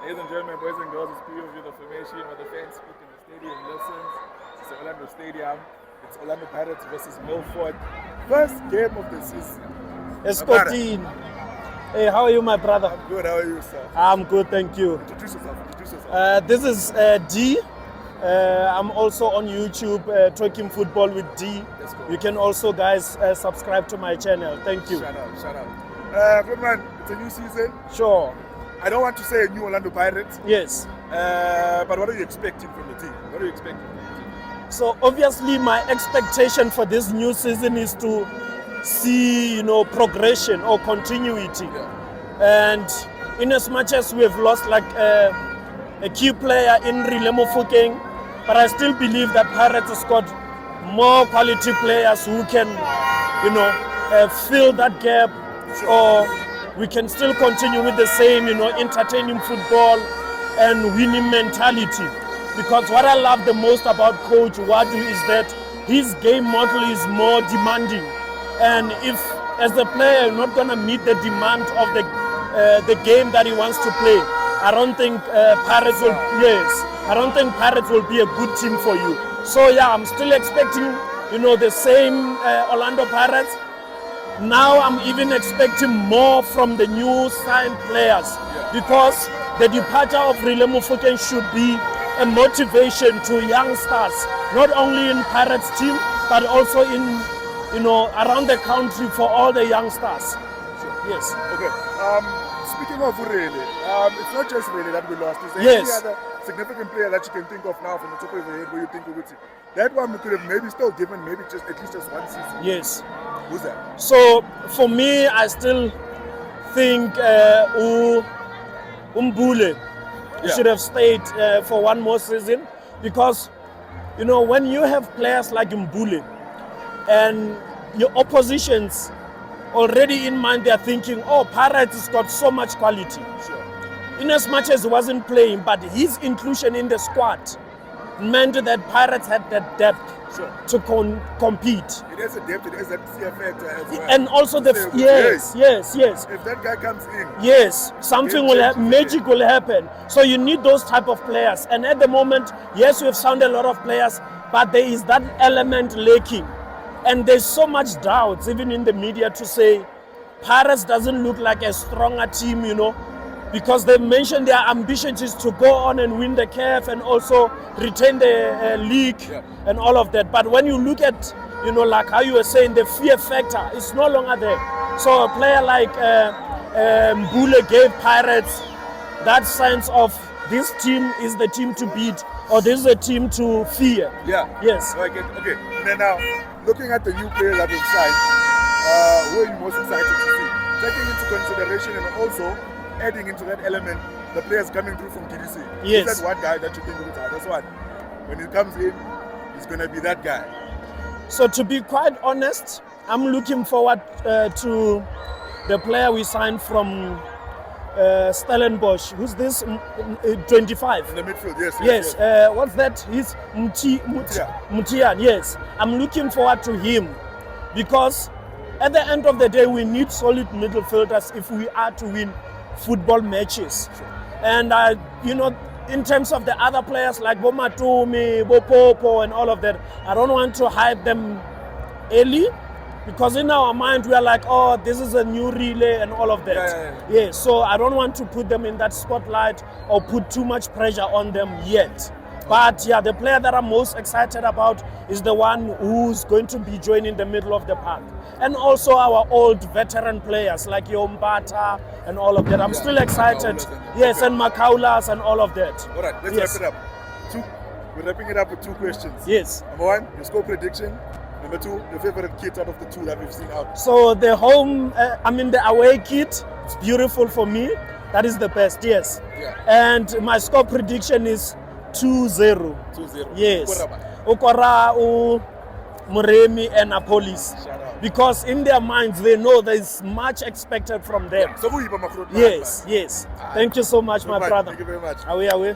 Ladies and gentlemen, boys and girls, it's POV the formation where the fans speak in the stadium listens. It's Orlando Stadium. It's Orlando Pirates versus Milford. First game of the season. Escotin. Hey, how are you, my brother? I'm good. How are you, sir? I'm good, thank you. Introduce yourself. This is D. I'm also on YouTube, Talking Football with D. Let's go. You can also, guys, subscribe to my channel. Thank you. Shout out. Good man, it's a new season. Sure. I don't want to say a new Orlando Pirates, Yes. but what are you expecting from the team? So obviously, my expectation for this new season is to see, progression or continuity. Yeah. And in as much as we have lost like a key player in Rilemo Fukeng, but I still believe that Pirates has got more quality players who can, fill that gap, or we can still continue with the same, entertaining football and winning mentality. Because what I love the most about Coach Wadu is that his game model is more demanding. And if, as a player, you're not going to meet the demand of the game that he wants to play, I don't think Pirates will. Yes, I don't think Pirates will be a good team for you. So yeah, I'm still expecting, the same Orlando Pirates. Now I'm even expecting more from the new signed players, because the departure of Rilemo Fukeng should be a motivation to youngsters, not only in Pirates team, but also in, around the country for all the youngsters. Yes. Okay. Speaking of Urele, it's not just Urele that we lost. Is there Yes. any other significant player that you can think of now from the top of your head where you think that one we could have maybe still given maybe at least just one season? Yes. Who's that? So for me, I still think Mbule should have stayed for one more season, because when you have players like Mbule and your oppositions already in mind, they're thinking, oh, Pirates has got so much quality. Sure. In as much as he wasn't playing, but his inclusion in the squad meant that Pirates had that depth to compete. It has a depth, it has that fear factor as well. And also yes. If that guy comes in, Yes, something will happen, magic will happen. So you need those type of players. And at the moment, yes, we've signed a lot of players, but there is that element lacking. And there's so much doubts, even in the media, to say Pirates doesn't look like a stronger team, because they mentioned their ambitions is to go on and win the CAF and also retain the league and all of that. But when you look at, like how you were saying, the fear factor is no longer there. So a player like Mbule gave Pirates that sense of this team is the team to beat, or this is a team to fear. Yeah. Yes. Okay. And then now, looking at the new players that we've signed, who are you most excited to see? Taking into consideration and also adding into that element the players coming through from TDC. Yes. Is that one guy that you think that's one? When he comes in, he's going to be that guy. So to be quite honest, I'm looking forward to the player we signed from Stellenbosch. Who's this? 25. In the midfield, yes. Yes. What's that? He's Mutian. Yes. I'm looking forward to him, because at the end of the day, we need solid midfielders if we are to win football matches. And in terms of the other players like Bomatumi, Bopopo and all of that, I don't want to hype them early, because in our mind we are like, oh, this is a new relay and all of that. Yeah. So I don't want to put them in that spotlight or put too much pressure on them yet. But yeah, the player that I'm most excited about is the one who's going to be joining the middle of the pack. And also our old veteran players like Yombata and all of that. I'm still excited. Yes, and Makaulas and all of that. All right, let's wrap it up. We're wrapping it up with two questions. Yes. Number one, your score prediction. Number two, your favorite kit out of the two that we've seen out. So the home, the away kit, it's beautiful for me. That is the best, yes. Yeah. And my score prediction is 2-0. 2-0. Yes. Okora, Muremi and Apolis. Because in their minds, they know there is much expected from them. So yes. Thank you so much, my brother. Thank you very much. Awe.